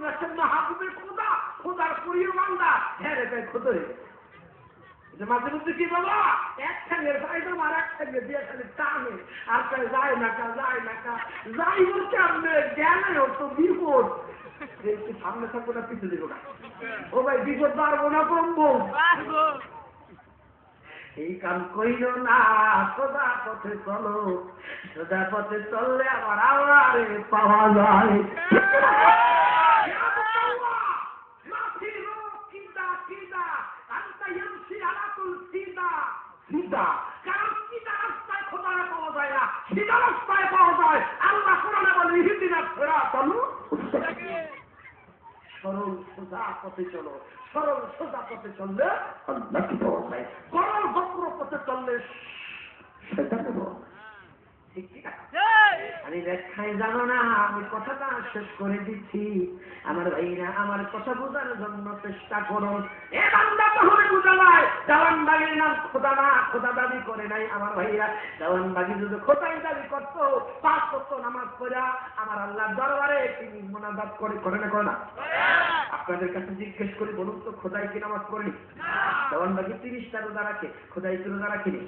রাসূল মাহবুবে খোদা, খোদার প্রিয় বান্দা, হ্যাঁ রে খোদা যে মাঝে মধ্যে কি বাবা এক ঠ্যাঙের পায়দাম আর এক ঠ্যাঙে দিয়ে খালি টানে আর তাই যায় না কা যায় না কা যাই বলছে আপনি জ্ঞানে তো বিপদ সামনে থাকবো না পিছু দিব না ও ভাই বিপদ পারবো না ব্রহ্ম এই কাম কইল না সোজা পথে চলো সোজা পথে চললে আমার আল্লাহরে পাওয়া যায় সিধা রাস্তায় পাওয়া যায় আল্লাহ কোরআনে বলে ইহদিনা সিরাতাল সরল সোজা পথে চলো সরল সোজা পথে চললে আল্লাহকে পাওয়া যায় গরল বক্র পথে চললে শয়তানকে পাওয়া যায় ঠিক ঠিক আমি ব্যাখ্যায় জানো না আমি কথাটা শেষ করে দিচ্ছি আমার ভাইরা আমার কথা বোঝার জন্য চেষ্টা করুন এ বান্দা তাহলে বুঝা যায় দেওয়ানবাগির নাম খোদা না খোদা দাবি করে নাই আমার ভাইরা দেওয়ানবাগি যদি খোদাই দাবি করতো 5 ওয়াক্ত নামাজ পড়া আমার আল্লাহর দরবারে তিনি মুনাজাত করে না করে না আপনাদের কাছে জিজ্ঞেস করি বলুন তো খোদাই কি নামাজ পড়েনি দেওয়ানবাগি 30টা রোজা রাখে খোদাই কি রোজা রাখেনি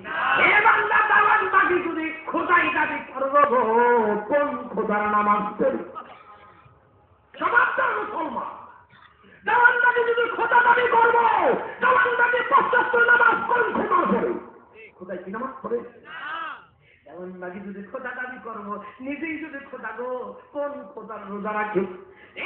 এ বান্দা দেওয়ানবাগি যদি খোদাই দাবি করবো কোন খোদার নামাজ পড়ি সমাজদার মুসলমান দেওয়ানবাগি যদি খোদা দাবি করবো দেওয়ানবাগি 50 নামাজ কোন খোদার পড়ে খোদাই কি নামাজ পড়ে দেওয়ানবাগি যদি খোদা দাবি করবো নিজেই যদি খোদা গো কোন খোদার রোজা রাখে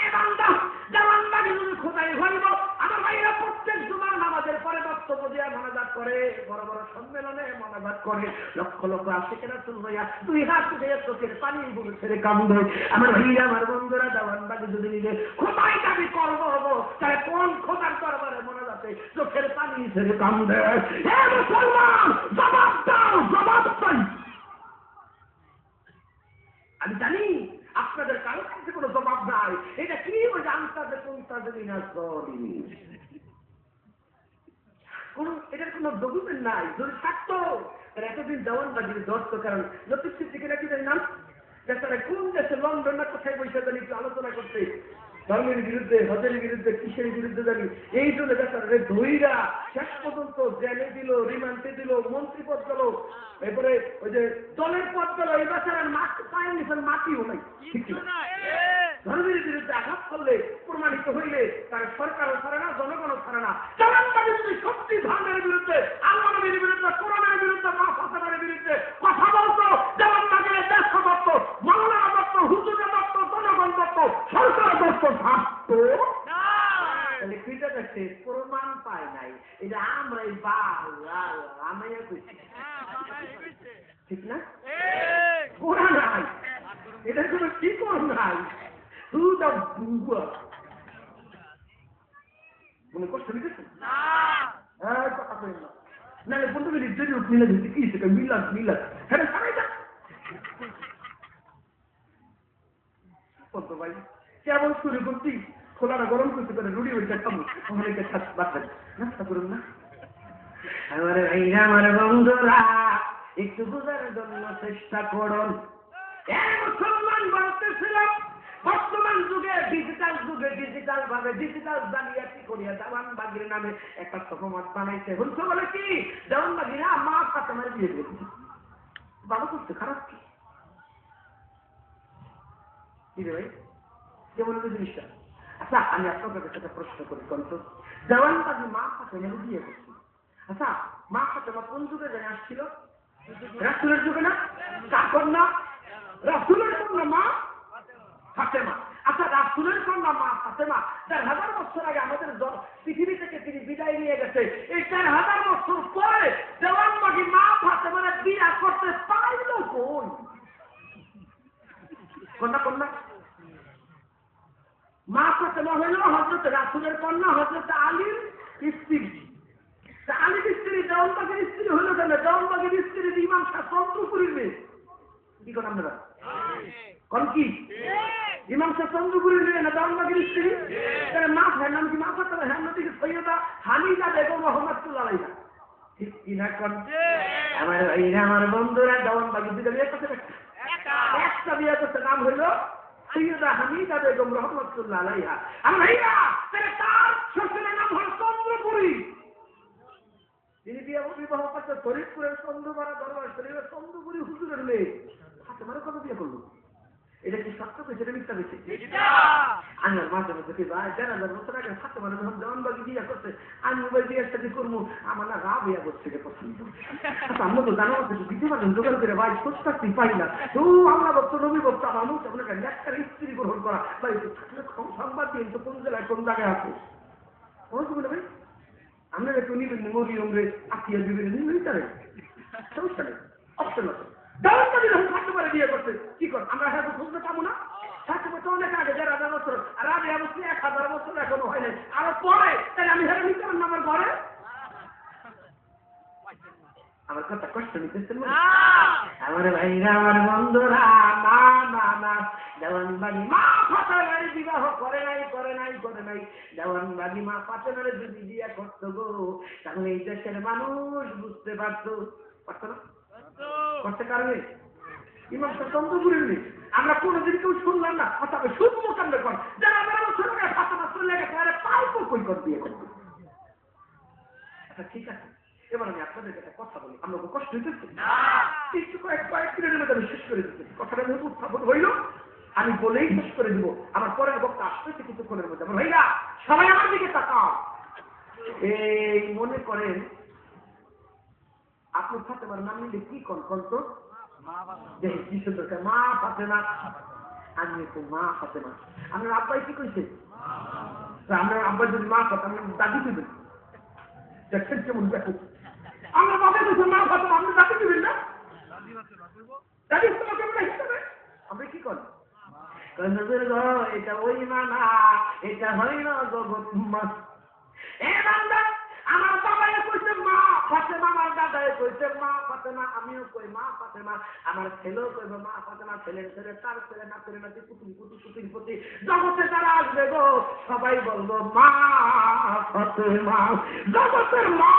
এ বান্দা দেওয়ানবাগি যদি খোদাই হইব আমার ভাইরা প্রত্যেক জুমার নামাজের পরে বক্তব্য দিয়া মোনাজাত করে বড় বড় সম্মেলনে মোনাজাত করে লক্ষ লক্ষ আশিকেরা শুনবইয়া 2 হাত দিয়ে চোখের পানি বুকে ছেড়ে কান্দে আমার ভাইরা আমার বন্ধুরা দেওয়ানবাগি যদি নিজে খোদাই দাবি করবো তাহলে কোন খোদার দরবারে মোনাজাতে চোখের পানি ছেড়ে কান্দে হে মুসলমান জবাব দাও জবাব চাই আমি জানি আপনাদের কারো কাছে কোনো জবাব নাই এটা কি ওই জানতে কোনটা যদি না এটার কোনো ডকুমেন্ট নাই যদি থাকতো এতদিন দেওয়ানবাগির ধরতো কারণ নতুন থেকে নাকি নাম তারা কোন দেশে লন্ডন না কোথায় বসে জানি একটু আলোচনা করতে ধর্মের বিরুদ্ধে হজের বিরুদ্ধে কিসের বিরুদ্ধে জানি এই জন্য বেচারা ধৈরা শেষ পর্যন্ত জেলে দিল রিমান্ডে দিল মন্ত্রী পদ গেল এরপরে ওই যে দলের পদ গেল এই বেচারার পায়ের নিচের মাটিও নাই ঠিক ধর্মের বিরুদ্ধে আঘাত করলে প্রমাণিত হইলে তার সরকারও ছাড়ে না জনগণও ছাড়ে না দেওয়ানবাগি যদি সত্যি ধর্মের বিরুদ্ধে আল্লাহ নবীর বিরুদ্ধে কোরআনের বিরুদ্ধে মা ফাতেমার বিরুদ্ধে কথা বলতো দেওয়ানবাগির দেশ দত্ত মাওলানা দত্ত হুজুর দত্ত জনগণ দত্ত সরকার দত্ত থাকতো তাহলে কিটা দেখছে প্রমাণ পায় নাই এটা আমরাই আমাইয়া কইছি ঠিক না কোরআন নাই এটা কোনো কি কোরআন নাই দুধ বুয়া মনে কষ্ট নিতেছে হ্যাঁ কথা কই না নাহলে বন্ধু মিলে যদি মিলে দিতে কি সেটা মিলাদ হ্যাঁ সারাই যা কত ভাই কেমন শুরু করছি খোলাটা গরম করতে পারে রুটি ওইটা খাবো ওখানে বাচ্চা নাস্তা করুন না আমার ভাইরা আমার বন্ধুরা একটু বোঝার জন্য চেষ্টা করুন মুসলমান বলতেছিলাম বর্তমান যুগে ডিজিটাল ভাবে ডিজিটাল জালিয়াতি করিয়া দেওয়ানবাগির নামে একটা সহমত বানাইছে বলছো বলে কি দেওয়ানবাগিরা মা ফাতেমার বিয়ে দিয়েছে ভালো করছে খারাপ কি রে ভাই কেমন হলো জিনিসটা আচ্ছা আমি আপনাদের সাথে প্রশ্ন করি কন্ত দেওয়ানবাগি মা ফাতেমার বিয়ে করছি আচ্ছা মা ফাতেমা কোন যুগে জানে আসছিল রাসূলের যুগে না কার কন্যা রাসূলের কন্যা মা ফাতেমা আচ্ছা রাসূলের কন্যা মা ফাতেমা 4000 বছর আগে আমাদের পৃথিবী থেকে তিনি বিদায় নিয়ে গেছে এই 4000 বছর পরে দেওয়ানবাগি মা ফাতেমার বিয়ে করতে পারলো কোন কন্যা মা ফাতেমা হইল হযরত রাসূলের কন্যা হযরত আলীর স্ত্রী আলীর স্ত্রী দেওয়ানবাগির স্ত্রী হইল কেন দেওয়ানবাগির স্ত্রী ইমাম শাহ চন্দ্রপুরীর মেয়ে কি কোন আমরা কোন কি ইমাম শাহ চন্দ্রপুরীর মেয়ে না দেওয়ানবাগির স্ত্রী তার মা ভাই নাম কি মা ফাতেমা হ্যাঁ নদীকে সৈয়দা হামিদা বেগম রহমাতুল্লাহ আলাইহা ঠিক কি না কোন আমার ভাইরা আমার বন্ধুরা দেওয়ানবাগি দুটো বিয়ে করতে একটা বিয়ে করতে নাম হইল সৈয়দা হামিদা বেগম রহমতুল্লাহ আলাইহা। আমার ভাইরা, তার শ্বশুরের নাম হলো চন্দ্রপুরী। তিনি বিবাহ করতে ফরিদপুরের চন্দ্রপাড়া দরবার শরীফের চন্দ্রপুরী হুজুরের মেয়ে ফাতেমার কথা বিয়ে করলো। এটা কি সত্য পেয়েছে, এটা মিথ্যা পেয়েছে? আমি আর মাঝে মাঝে কি ভাই ১,৫০০ বছর আগে ফাতেমার যখন জওয়ানবাগি বিয়ে করছে, আমি ওই বিয়ের সাথে করবো, আমার না রাবেয়া করছে পছন্দ। আমরা তো জানো দিতে পারেন জোগাড় করে ভাই সত্যি পাই না। তো আল্লাহ ভক্ত নবী ভক্ত আমার মুখ আপনাকে একটা স্ত্রী গ্রহণ করা ভাই থাকলে সংবাদ দিন তো কোন জেলায় কোন জায়গায় আছে ভাই। আমরা একটু নিবেন মরিয়ম রে আত্মীয় দিবেন নিবেন তারে সমস্যা নেই, অপশন আছে। জওয়ানবাগি যখন ফাতেমারে বিয়ে করছে কি কর আমরা হ্যাঁ খুঁজতে পাবো না? ফাতেমা তো অনেক আগে ১,৫০০ বছর, আর আমি অবশ্যই ১,০০০ বছর এখনো হয় নাই, আরো পরে। তাই আমি হেরে নিতে পারলাম আমার ঘরে। আমার কথা কষ্ট নিতেছেন আমার ভাইরা, আমার বন্ধুরা, না না না, দেওয়ানবাগি মা ফাতেমার বিবাহ করে নাই। দেওয়ানবাগি মা ফাতেমার যদি বিয়ে করতো গো, তাহলে এই দেশের মানুষ বুঝতে পারতো না? করতে পারবে? ইমাম চন্দ্রপুরীর নেই, আমরা কোনোদিন কেউ শুনলাম না। অথবা শুনবো কেমন কর যারা ফাতেমা চলে গেছে, আরে পাইবো কই কর বিয়ে করবো। আচ্ছা ঠিক আছে, এবার আমি আপনাদের একটা কথা বলি, আমরা কষ্ট হইতেছি কিছু কয়েক মিনিটের মধ্যে আমি শেষ করে দিতেছি। কথাটা আমি উত্থাপন হইল, আমি বলেই শেষ করে দিব। আমার পরের বক্তা আসতেছে কিছুক্ষণের মধ্যে। আমার ভাইরা সবাই আমার দিকে তাকাও। এই মনে করেন আপনি ফাতেমার নাম নিলে কি কন তো দেখি কি সুন্দর মা ফাতেমা। আমি তো মা ফাতেমা। আপনার আব্বাই কি কইছে? আপনার আব্বাই যদি মা ফাতেমা দাদি দিবেন, দেখছেন কেমন দেখো। আমার বাবা কইছে মা ফাতেমা, আপনি দাদি দিবেন না? দাদি তোমাকে হিসাবে আমরা কি করি? এটা ওই মা না, এটা হয় না জগৎ মা। এ বান্দা, আমার বাবাই কইছে মা ফাতেমা, আমার দাদাই কইছে মা ফাতেমা, আমিও কই মা ফাতেমা, আমার ছেলেও কইবে মা ফাতেমা, ছেলের ছেলে তার ছেলে না করে নাকি পুতুল পতি জগতে যারা আসবে গো সবাই বলবো মা ফাতেমা, জগতের মা।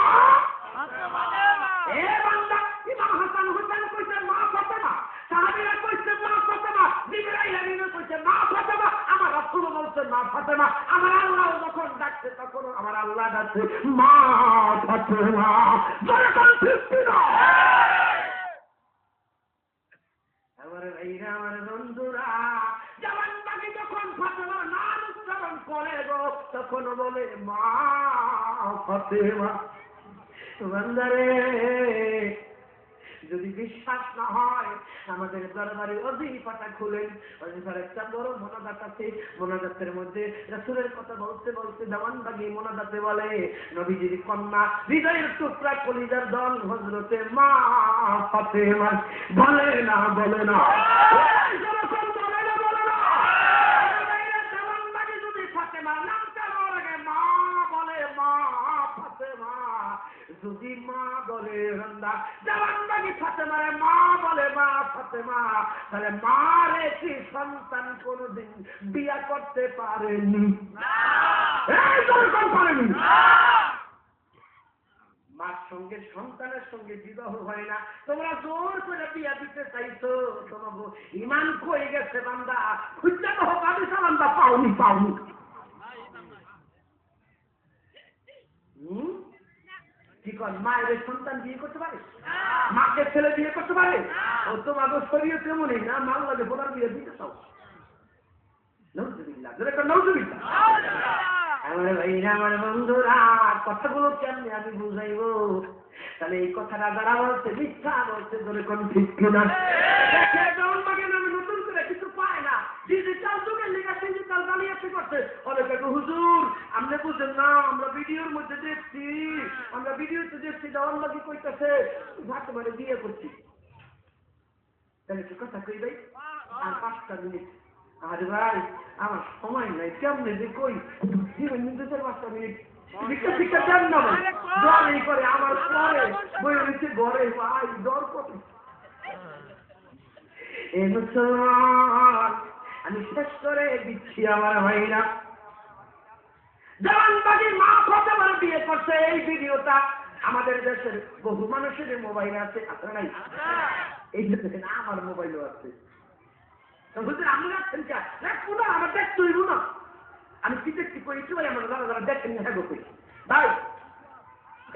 এ বান্দা, ইমাম হাসান হুসাইন কইছে মা ফাতেমা, সাহাবীরা কইছে মা ফাতেমা, জিবরাইল আমিনও কইছে মা ফাতেমা, আমার রাসূল বলছে মা ফাতেমা, আমার আল্লাহ যখন ডাকছে তখন আমার আল্লাহ ডাকছে মা ফাতেমা। আমার ভাইরা, আমার বন্ধুরা, জওয়ানবাগি যখন ফাতেমার নাম উচ্চারণ করে গো তখন বলে মা ফাতেমা। বান্দারে, যদি বিশ্বাস না হয় আমাদের দরবারে অজিফাটা খুলেন। অজিফার একটা বড় মোনাজাত আছে, মোনাজাতের মধ্যে রাসূলের কথা বলতে বলতে দেওয়ানবাগি মোনাজাতে বলে নবীজির কন্যা হৃদয়ের টুকরা কলিজার দল হযরতে মা ফাতেমা। বলে না দেওয়ানবাগি যদি ফাতেমার নামটা বলে মা বলে মা ফাতেমা, যদি মা বলে রন্দা দেওয়ানবাগি ফাতেমারে মা বলে মা ফাতেমা, তাহলে মার একটি সন্তান কোনদিন বিয়া করতে পারেনি। মার সঙ্গে সন্তানের সঙ্গে বিবাহ হয় না, তোমরা জোর করে বিয়া দিতে চাইছো, তোমাকে ইমান কই গেছে বান্দা, খুঁজতে তো হোক আদিসা বান্দা পাওনি। কি কর মায়ের সন্তান বিয়ে করতে পারে? মাকে ছেলে বিয়ে করতে পারে? ও তোমাকে শরীয়তে এমনই না, মাল লাগে বোলার বিয়ে দিতে চাও। নাউজুবিল্লাহ, নাউজুবিল্লাহ। আমার ভাইরা, আমার বন্ধুরা, কথাগুলো কেমনে আমি বুঝাইবো? তাহলে এই কথাটা যারা বলছে মিথ্যা বলছে, ধরে কোন ঠিক কিনা? নতুন করে কিছু পায় না, ডিজিটাল যুগের লেখা ডিজিটাল জালিয়াতি করছে। অনেকে হুজুর আপনি বুঝেন না, আমরা ভিডিওর মধ্যে দেখছি, দেওয়ানবাগি কইতেছে ফাতেমারে বিয়ে করছি। তাহলে কি কথা কই ভাই? আর 5টা মিনিট। আরে ভাই আমার সময় নাই, কেমনে যে কই জীবন নিতে 5টা মিনিট শিক্ষা দেন না ভাই। দর এই করে আমার পরে বই রয়েছে ঘরে, ভাই দর কত। এই মুসলমান, আমি শেষ করে দিচ্ছি আমার ভাইরা, দেওয়ানবাগি মা ফাতেমার বিয়ে করছে। এই ভিডিওটা আমাদের দেশের বহু মানুষের মোবাইলে আছে, আপনারা নাই? এই দেখেন আমার মোবাইলও আছে। হুজুর আপনি রাখছেন কে? রাখবো না, আমার দেখতে হইব না। আমি কি দেখছি করেছি ভাই, আমরা যারা যারা দেখেন হ্যাঁ গো করি ভাই।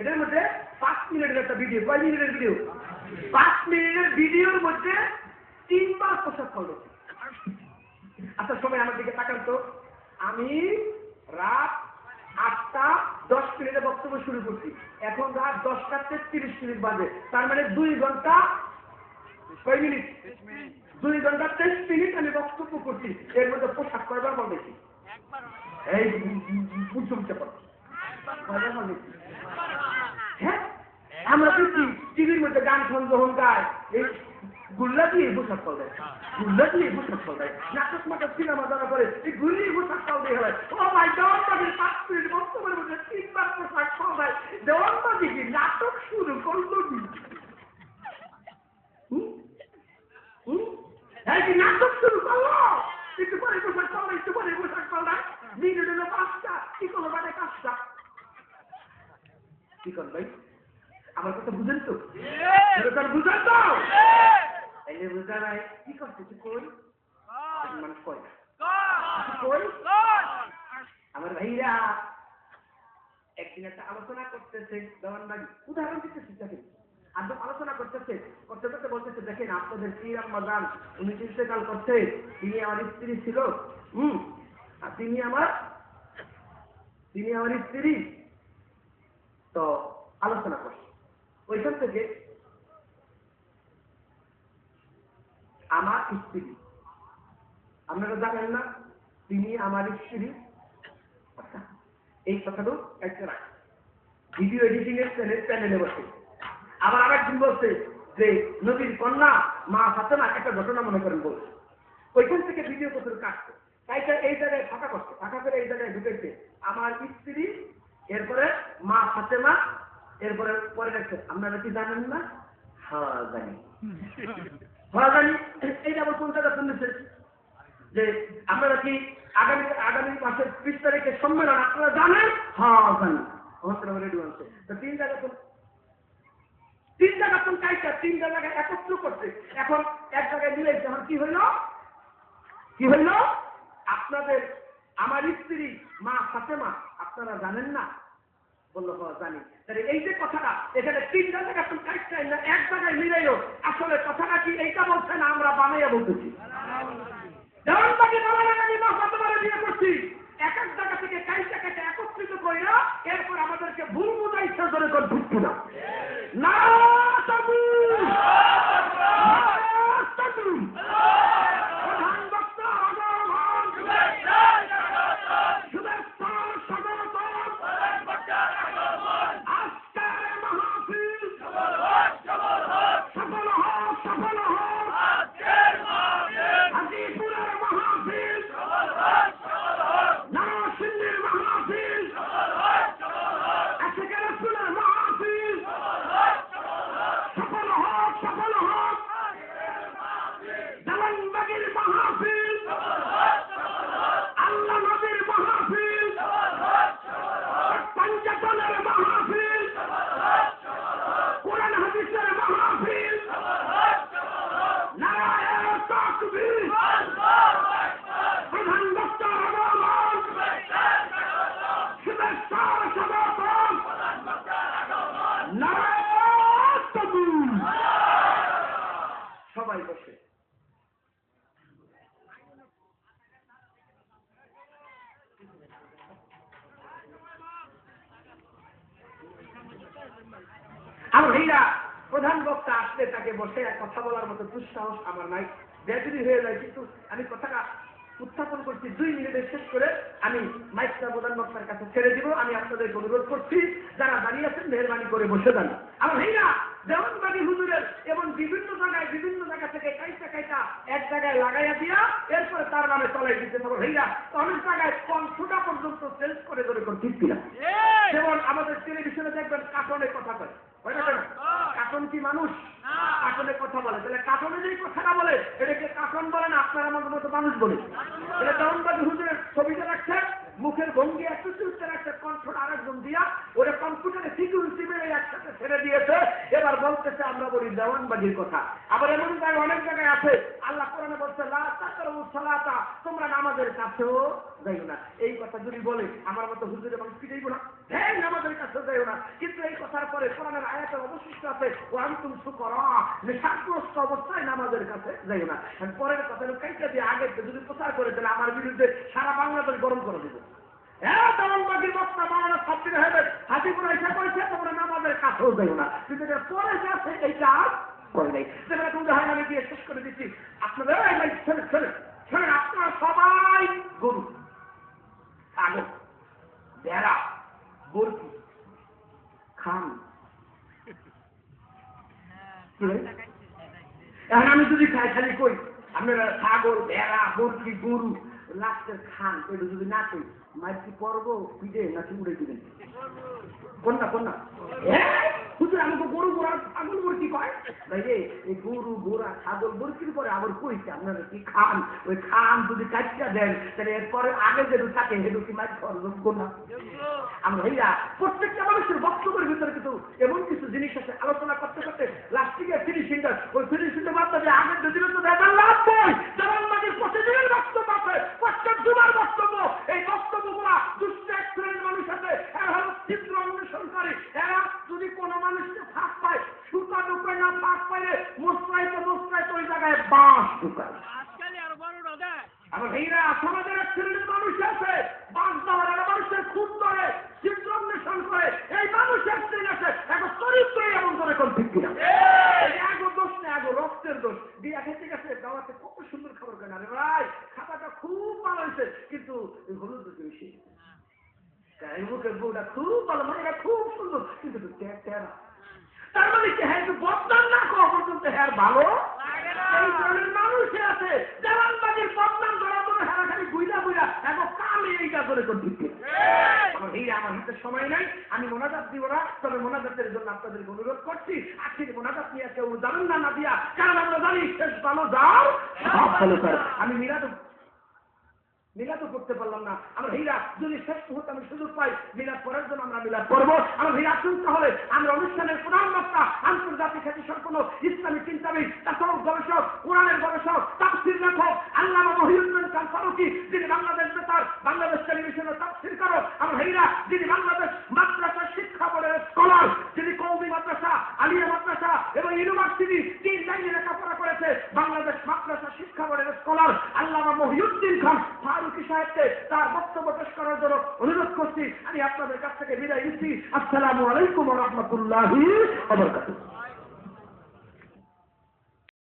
এটার মধ্যে 5 মিনিটের একটা ভিডিও। কয় মিনিটের ভিডিও? 5 মিনিটের ভিডিওর মধ্যে 3 বার পোশাক করেছি। আচ্ছা সবাই আমার দিকে তাকান তো। আমি রাত 8টা 10 বক্তব্য শুরু করছি, এখন রাত 10টা 33 বাজে, তার মানে 2 ঘন্টা কয় মিনিট? 2 ঘন্টা 23 মিনিট আমি বক্তব্য করছি। এর মধ্যে পোশাক কয়বার বলেছি? এই বুঝতে বুঝতে পারছি কয়বার বলেছি? হ্যাঁ আমরা দেখছি টিভির মধ্যে গান যখন গায়, এই গুল্লা দিয়ে পোশাক পাল দেয়, গুল্লা দিয়ে পোশাক পাল দেয়, নাটক মাটক সিনেমা যারা করে এই গুলিয়ে পোশাক পাল দিয়ে হয়। ও ভাই দেওয়ানবাজির 5 মিনিট বক্তব্যের মধ্যে 3 বার পোশাক পাল দেয়। দেওয়ানবাজি কি নাটক শুরু করলো কি? এই কি নাটক শুরু করলো? একটু পরে পোশাক পাল দেয়, একটু পরে পোশাক পাল দেয়। মিনিট হলো 5টা, কি করলো মানে 5টা। কি কর ভাই আমার কথা বুঝেন তো? বুঝেন তো? এই বুঝা নাই কি করছে? কই মানুষ কই কই আমার ভাইরা একদিন একটা আলোচনা করতেছে, দেওয়ানবাজি উদাহরণ দিতেছি দেখেন, একদম আলোচনা করতেছে করতে করতে বলতেছে দেখেন আপনাদের পীর আম্মা জান উনি ইন্তেকাল করছে, তিনি আমার স্ত্রী ছিল, আর তিনি আমার স্ত্রী। তো আলোচনা করছে ওইখান থেকে আমার স্ত্রী, আপনারা জানেন না তিনি আমার স্ত্রী। আচ্ছা এই কথাটা একটা রাখ ভিডিও এডিটিং এর চ্যানেলে বসে। আবার আরেকদিন বলছে যে নবীর কন্যা মা ফাতেমা একটা ঘটনা মনে করেন বলছে, ওইখান থেকে ভিডিও কত কাটছে, তাইটা এই জায়গায় ফাঁকা করছে, ফাঁকা করে এই জায়গায় ঢুকেছে আমার স্ত্রী, এরপরে মা ফাতেমা, এরপরে পরে দেখছে আপনারা কি জানেন না? হ্যাঁ জানি, হ্যাঁ জানি। এইটা আবার কোন জায়গা শুনেছে যে আপনারা কি আগামী মাসের 30 তারিখের সম্মেলন আপনারা জানেন? হ্যাঁ জানি। আমার রেডিও আছে তো 3 জায়গা তো কাইটা 3 জায়গায় একত্র করছে, এখন এক জায়গায় মিলাইছে। এখন কি হইল আপনাদের আমার স্ত্রী মা ফাতেমা আপনারা জানেন না? বললো হ্যাঁ জানি। তাহলে এই যে কথাটা এখানে 3 জায়গা তো কাইটা না এক জায়গায় মিলাইলো, আসলে কথাটা কি এইটা বলছে না আমরা বানাইয়া বলতেছি? দেওয়ানবাজি বানানোর আগে মা ফাতেমারে বিয়ে করছি, এক এক জায়গা থেকে কাইটা কাইটা একত্রিত কইরা এরপর আমাদেরকে ভুল বুঝাইছে ধরে কোন ঢুকছি না। না প্রধান বক্তা আগমন, শুভেচ্ছা স্বাগতম, আজকের মাহফিল সফল হোক, হাজিপুরের মাহফিল, নরসিংদীর মাহফিল, আশিকের রাসূলের মাহফিল সফল হোক, দেওয়ানবাগীর মাহফিল, আল্লাহ নবীর মাহফিল, পঞ্চাতনের মাহফিল, কোরআন হাদিসের মাহফিল, নারায়ে তাকবীর, প্রধান বক্তা আগমন, শুভেচ্ছা স্বাগতম, নারায়ে তাকবীর। সবাই বসে। আর ভাইরা প্রধান বক্তা আসলে তাকে বসে কথা বলার মতো দুঃসাহস আমার নাই, বেদুরি হয়ে যায়, কিন্তু আমি কথাটা উত্থাপন করছি 2 মিনিটে শেষ করে আমি মাইকটা প্রধান বক্তার কাছে ছেড়ে দিব। আমি আপনাদের অনুরোধ করছি যারা দাঁড়িয়ে আছেন মেহরবানি করে বসে যান। আমার ভাইরা দেওয়ানবাগী হুজুরের এবং বিভিন্ন জায়গা থেকে কাইটা এক জায়গায় লাগাইয়া দিয়া এরপরে তার নামে চলাই দিতে হবে। ভাইরা অনেক জায়গায় কণ্ঠটা পর্যন্ত চেঞ্জ করে ধরে ঠিক কিনা, যেমন আমাদের টেলিভিশনে দেখবেন কাটনে কথা কয়, কাটন কি মানুষ? কাটনে কথা বলে, তাহলে কাটনে যেই কথাটা বলে এটাকে কাটন বলে না, আপনার আমার মতো মানুষ বলে। তাহলে দেওয়ানবাগী হুজুরের ছবিটা রাখছেন মুখের ভঙ্গি একটা চুলতের একটা কণ্ঠটা আরেকজন দিয়া ওরা কম্পিউটারে সিকিউরিটি মেরে একসাথে ছেড়ে দিয়েছে। এবার বলতেছে আমরা বলি দেওয়ানবাজির কথা। আবার এমন জায়গায় অনেক জায়গায় আছে আল্লাহ কোরআনে বলছে লা তাকরাবু সালাতা, তোমরা নামাজের কাছেও যাইও না। এই কথা যদি বলে আমার মতো হুজুরে মানুষ কি যাইব না, হ্যাঁ নামাজের কাছে যাইও না। কিন্তু এই কথার পরে কোরআনের আয়াতের অবশিষ্ট আছে ও আনতুম সুকরা, নেশাগ্রস্ত অবস্থায় নামাজের কাছে যাইও না। পরের কথা কাইটা দিয়ে আগে যদি প্রচার করে তাহলে আমার বিরুদ্ধে সারা বাংলাদেশ গরম করে দেবো। হ্যাঁ দেওয়ানবাজির বক্তা বাংলা ছাত্রী হবে হাজিপুর এসে করেছে তোমরা নামাজের কাছেও যাইও না। কিন্তু পরে যাচ্ছে এইটা আর করে নাই। সেটা উদাহরণ আমি দিয়ে শেষ করে দিচ্ছি। আপনাদের শোনেন, আপনারা সবাই গরু, ছাগল, ভেড়া, বরকি খান। এখন আমি যদি খাই খালি কই আপনারা ছাগল, ভেড়া, বরকি, গরু লাস্টের খান, এটা যদি না কই মাইক কি পরবো পিঠে নাকি উড়ে দিবেন? কন্যা কন্যা হুজুর আমাকে গরু গোড়া ছাগল বরকি কয় ভাই রে, এই গরু গোড়া ছাগল বরকির পরে আবার কইছে আপনারা কি খান? ওই খান যদি কাটিয়া দেন তাহলে এরপরে আগে যেটু থাকে সেটু কি মাইক যোগ্য না? আমরা ভাইয়া প্রত্যেকটা মানুষের বক্তব্যের ভিতরে কিন্তু এমন কিছু জিনিস আছে আলোচনা করতে করতে লাস্টিকে ফিনিশিংটা ওই ফিনিশিংটা বাদ আগের দুদিনে তো দেখা লাভ বই দেওয়ানবাজির প্রতিদিনের বক্তব্য আছে, প্রত্যেক জুমার বক্তব্য। এই বক্তব্যগুলা দুষ্ট এক শ্রেণীর মানুষ আছে, এরা হলো চিত্র অনুসরণকারী। এরা যদি কোনো মানুষকে ফাঁক পায়, সুতা ঢুকায় না, ফাঁক পাইলে মশলাইতে ওই জায়গায় বাঁশ ঢুকায়। আমার ভাইরা সমাজের এক শ্রেণীর মানুষ আছে বাঁশ দেওয়ার, এরা মানুষের খুব ধরে চিত্র অন্বেষণ করে। এই মানুষের শ্রেণী আছে এখন চরিত্রই এমন করে কোন ঠিক কিনা এগো দোষ না, এগো রক্তের দোষ দিয়ে ঠিক আছে। দাওয়াতে কত সুন্দর খবর কেন রে ভাই, খাতাটা খুব ভালো হয়েছে কিন্তু হলুদ বেশি, মুখের বউটা খুব ভালো, মানে এটা খুব সুন্দর কিন্তু টেরা। তার মানে কি হ্যাঁ বদনাম না করা পর্যন্ত হ্যাঁ ভালো এই ধরনের মানুষই আছে। দেওয়ানবাজির বদনাম ধরার জন্য হ্যাঁ খালি বুইলা বুইলা এখন কামে এইটা করে দিচ্ছে। আমার হাতে সময় নাই, আমি মোনাজাত দিব না, তবে মোনাজাতের জন্য আপনাদেরকে অনুরোধ করছি আজকের মোনাজাত নিয়ে কেউ জানেন না দিয়া, কারণ আমরা জানি শেষ ভালো যাও সব ভালো করে। আমি মিলাদও করতে পারলাম না। আমার ভাইরা যদি শেষ মুহূর্তে আমি সুযোগ পাই মিলাদ করার জন্য আমরা মিলাদ করবো। আমার ভাইরা আসুন তাহলে আমরা অনুষ্ঠানের প্রধান বক্তা আন্তর্জাতিক খ্যাতি সম্পন্ন ইসলামী চিন্তাবিদ, তাসাউফ গবেষক, কোরআনের গবেষক, তাফসীর লেখক আল্লামা মহিউদ্দিন খান ফারুকী, যিনি বাংলাদেশ বেতার, বাংলাদেশ টেলিভিশনের তাফসীর কারক। আমার ভাইরা যিনি বাংলাদেশ মাদ্রাসা শিক্ষা বোর্ডের স্কলার, যিনি কওমি মাদ্রাসা, আলিয়া মাদ্রাসা এবং ইউনিভার্সিটি 3 লাইনে লেখাপড়া করেছে, বাংলাদেশ মাদ্রাসা শিক্ষা বোর্ডের স্কলার আল্লামা মহিউদ্দিন খান ফারুকী সাহেবকে তার বক্তব্য পেশ করার জন্য অনুরোধ করছি। আমি আপনাদের কাছ থেকে বিদায় নিচ্ছি। আসসালামু আলাইকুম ওয়া রাহমাতুল্লাহি ওয়া বারাকাতুহু।